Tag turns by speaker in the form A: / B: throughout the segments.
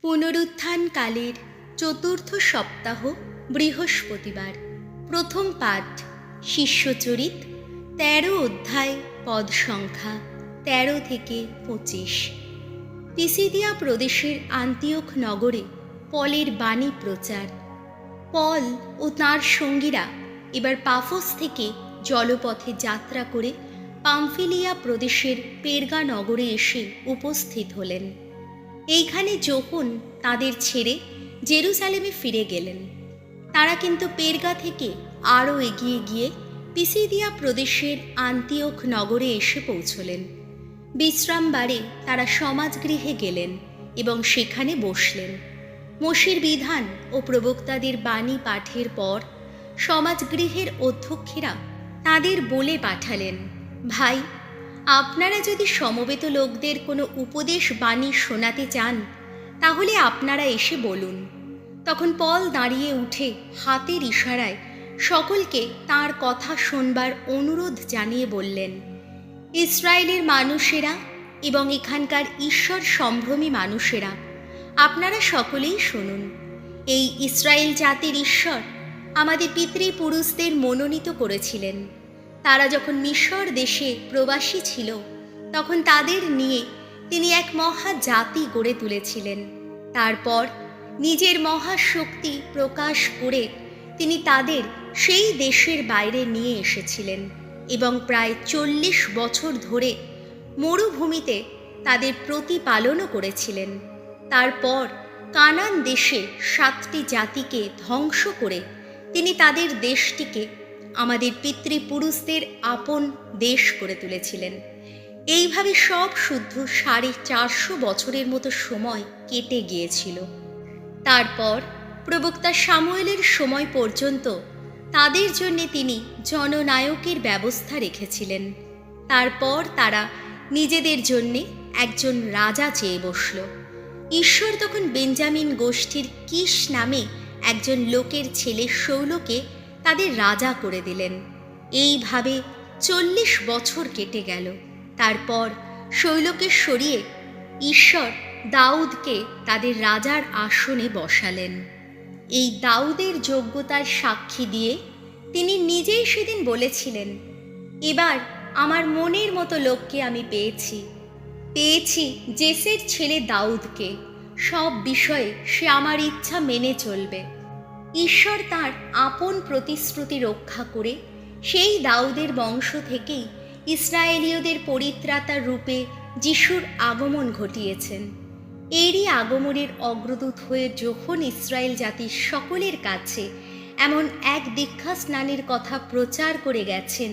A: পুনরুত্থানকালের চতুর্থ সপ্তাহ বৃহস্পতিবার। প্রথম পাঠ শিষ্যচরিত ১৩ অধ্যায়, পদ সংখ্যা ১৩ থেকে ২৫। পিসিদিয়া প্রদেশের আন্তিওখ নগরে পলের বাণী প্রচার। পল ও তাঁর সঙ্গীরা এবার পাফোস থেকে জলপথে যাত্রা করে পামফিলিয়া প্রদেশের পের্গা নগরে এসে উপস্থিত হলেন। এইখানে যোহন তাদের ছেড়ে জেরুজালেমে ফিরে গেলেন। তারা কিন্তু পের্গা থেকে আরও এগিয়ে গিয়ে পিসিদিয়া প্রদেশের আন্তিওখ নগরে এসে পৌঁছলেন। বিশ্রামবারে তারা সমাজগৃহে গেলেন এবং সেখানে বসলেন। মোশির বিধান ও প্রবক্তাদের বাণী পাঠের পর সমাজগৃহের অধ্যক্ষেরা তাদের বলে পাঠালেন, ভাই, আপনারা যদি সমবেত লোকদের কোনো উপদেশ বাণী শোনাতে চান তাহলে আপনারা এসে বলুন। তখন পল দাঁড়িয়ে উঠে হাতের ইশারায় সকলকে তার কথা শোনবার অনুরোধ জানিয়ে বললেন, ইসরায়েলের মানুষেরা এবং এখানকার ঈশ্বর সম্ভ্রমী মানুষেরা, আপনারা সকলেই শুনুন। এই ইসরায়েল জাতির ঈশ্বর আমাদের পিতৃপুরুষদের মনোনীত করেছিলেন। তারা যখন মিশর দেশে প্রবাসী ছিল তখন তাদের নিয়ে তিনি এক মহা জাতি গড়ে তুলেছিলেন। তারপর নিজের মহাশক্তি প্রকাশ করে তিনি তাদের সেই দেশের বাইরে নিয়ে এসেছিলেন এবং প্রায় ৪০ বছর ধরে মরুভূমিতে তাদের প্রতিপালনও করেছিলেন। তারপর কানান দেশে ৭টি জাতিকে ধ্বংস করে তিনি তাদের দেশটিকে আমাদের পিতৃপুরুষদের আপন দেশ করে তুলেছিলেন। এইভাবে সব শুদ্ধ ৪৫০ বছরের মতো সময় কেটে গিয়েছিল। তারপর প্রবক্তা সামুয়েলের সময় পর্যন্ত তাদের জন্য তিনি জননায়কের ব্যবস্থা রেখেছিলেন। তারপর তারা নিজেদের জন্য একজন রাজা চেয়ে বসল। ঈশ্বর তখন বেঞ্জামিন গোষ্ঠীর কিশ নামে একজন লোকের ছেলে শৌলকে তাদের রাজা করে দিলেন। এইভাবে ৪০ বছর কেটে গেল। তারপর শৌলকে সরিয়ে ঈশ্বর দাউদকে তাদের রাজার আসনে বসালেন। এই দাউদের যোগ্যতার সাক্ষী দিয়ে তিনি নিজেই সেদিন বলেছিলেন, এবার আমার মনের মতো লোককে আমি পেয়েছি জেসের ছেলে দাউদকে। সব বিষয়ে সে আমার ইচ্ছা মেনে চলবে। ঈশ্বর তাঁর আপন প্রতিশ্রুতি রক্ষা করে সেই দাউদের বংশ থেকেই ইসরায়েলীয়দের পরিত্রাতা রূপে যিশুর আগমন ঘটিয়েছেন। এরই আগমনের অগ্রদূত হয়ে যখন ইসরায়েল জাতির সকলের কাছে এমন এক দীক্ষা স্নানের কথা প্রচার করে গেছেন,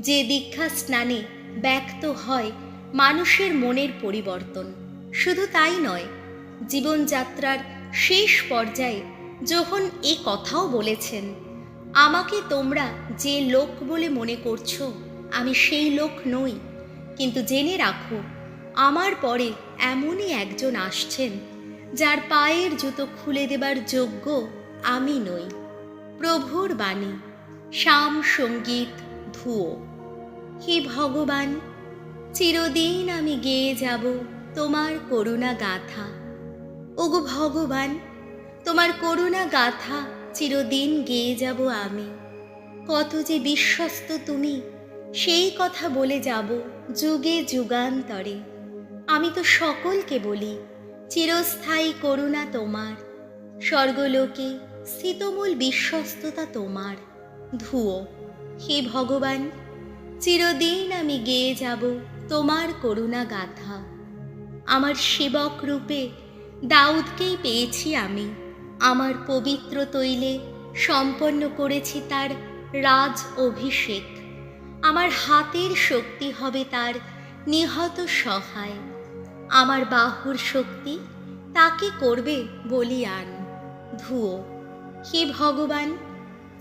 A: যে দীক্ষা স্নানে ব্যক্ত হয় মানুষের মনের পরিবর্তন। শুধু তাই নয়, জীবনযাত্রার শেষ পর্যায়ে যখন এ কথাও বলেছেন, আমাকে তোমরা যে লোক বলে মনে করছো আমি সেই লোক নই, কিন্তু জেনে রাখো আমার পরে এমনই একজন আসছেন যার পায়ের জুতো খুলে দেবার যোগ্য আমি নই। প্রভুর বাণী। শাম সঙ্গীত ধুয়ো। হে ভগবান, চিরদিন আমি গেয়ে যাব তোমার করুণা গাথা। ওগো ভগবান, তোমার করুণা গাথা চিরদিন গেয়ে যাব আমি। কত যে বিশ্বস্ত তুমি, সেই কথা বলে যাব যুগে যুগান্তরে। আমি তো সকলকে বলি, চিরস্থায়ী করুণা তোমার, স্বর্গলোকে স্থিতমূল বিশ্বস্ততা তোমার। ধুয়ো। হে ভগবান, চিরদিন আমি গেয়ে যাব তোমার করুণা গাথা। আমার সেবক রূপে দাউদকেই পেয়েছি আমি। আমার পবিত্র তৈলে সম্পন্ন করেছি তার রাজ অভিষেক। আমার হাতের শক্তি হবে তার নিহত সহায়। আমার বাহুর শক্তি তাকে করবে বলিয়ান। ধুয়ো। হে ভগবান,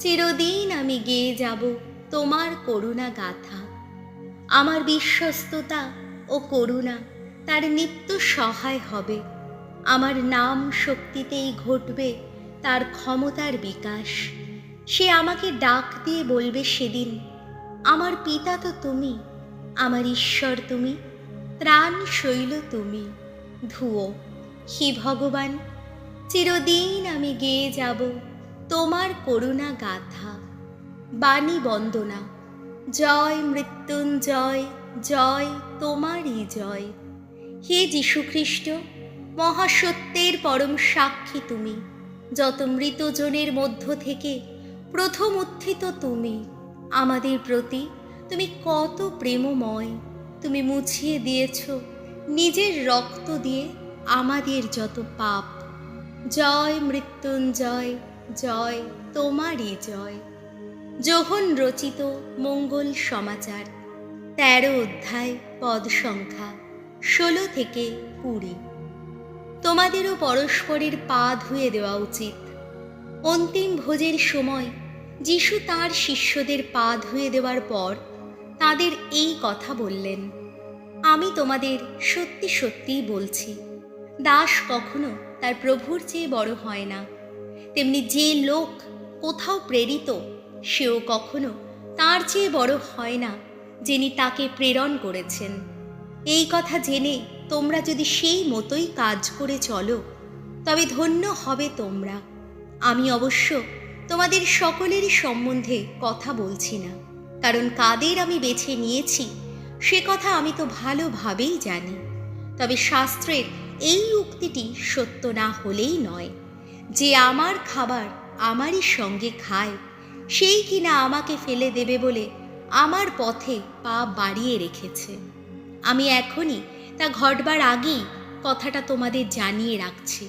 A: চিরদিন আমি গেয়ে যাব তোমার করুণা গাথা। আমার বিশ্বস্ততা ও করুণা তার নিত্য সহায় হবে। আমার নাম শক্তিতেই ঘটবে তার ক্ষমতার বিকাশ। সে আমাকে ডাক দিয়ে বলবে সেদিন, আমার পিতা তো তুমি, আমার ঈশ্বর তুমি, ত্রাণ শৈল তুমি। ধুয়ো। হে ভগবান, চিরদিন আমি গেয়ে যাব তোমার করুণা গাথা। বাণী বন্দনা। জয় মৃত্যুঞ্জয়, জয় তোমারই জয়। হে যীশুখ্রিস্ট, মহাসত্যের পরম সাক্ষী তুমি, যত মৃতজনের মধ্য থেকে প্রথম উত্থিত তুমি, আমাদের প্রতি তুমি কত প্রেমময়। তুমি মুছিয়ে দিয়েছ নিজের রক্ত দিয়ে আমাদের যত পাপ। জয় মৃত্যুঞ্জয়, জয় তোমারই জয়। যোহন রচিত মঙ্গল সমাচার, 13 অধ্যায়, পদ সংখ্যা 16 থেকে 20। তোমাদেরও পরস্পরের পা ধুয়ে দেওয়া উচিত। অন্তিম ভোজের সময় যিশু তাঁর শিষ্যদের পা ধুয়ে দেওয়ার পর তাদের এই কথা বললেন, আমি তোমাদের সত্যি সত্যিই বলছি, দাস কখনো তার প্রভুর চেয়ে বড় হয় না, তেমনি যে লোক কোথাও প্রেরিত সেও কখনো তার চেয়ে বড় হয় না যিনি তাকে প্রেরণ করেছেন। এই কথা জেনে তোমরা যদি সেই মতোই কাজ করে চলো, তবে ধন্য হবে তোমরা। আমি অবশ্য তোমাদের সকলেরই সম্বন্ধে কথা বলছি না, কারণ কাদের আমি বেছে নিয়েছি সে কথা আমি তো ভালোভাবেই জানি। তবে শাস্ত্রের এই উক্তিটি সত্য না হলেই নয়, যে আমার খাবার আমারই সঙ্গে খায় সেই কিনা আমাকে ফেলে দেবে বলে আমার পথে পা বাড়িয়ে রেখেছে। আমি এখনই তা ঘটবার আগেই কথাটা তোমাদের জানিয়ে রাখছি,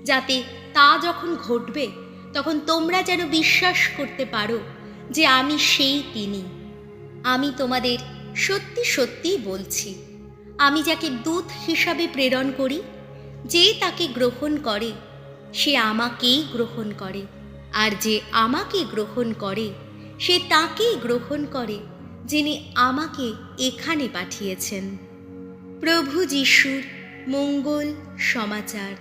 A: যাতে তা যখন ঘটবে তখন তোমরা যেন বিশ্বাস করতে পারো যে আমি সেই তিনি। আমি তোমাদের সত্যি সত্যিই বলছি, আমি যাকে দূত হিসাবে প্রেরণ করি, যে তাকে গ্রহণ করে সে আমাকেই গ্রহণ করে, আর যে আমাকে গ্রহণ করে সে তাকেই গ্রহণ করে যিনি আমাকে এখানে পাঠিয়েছেন। প্রভু যিশুর মঙ্গল সমাচার।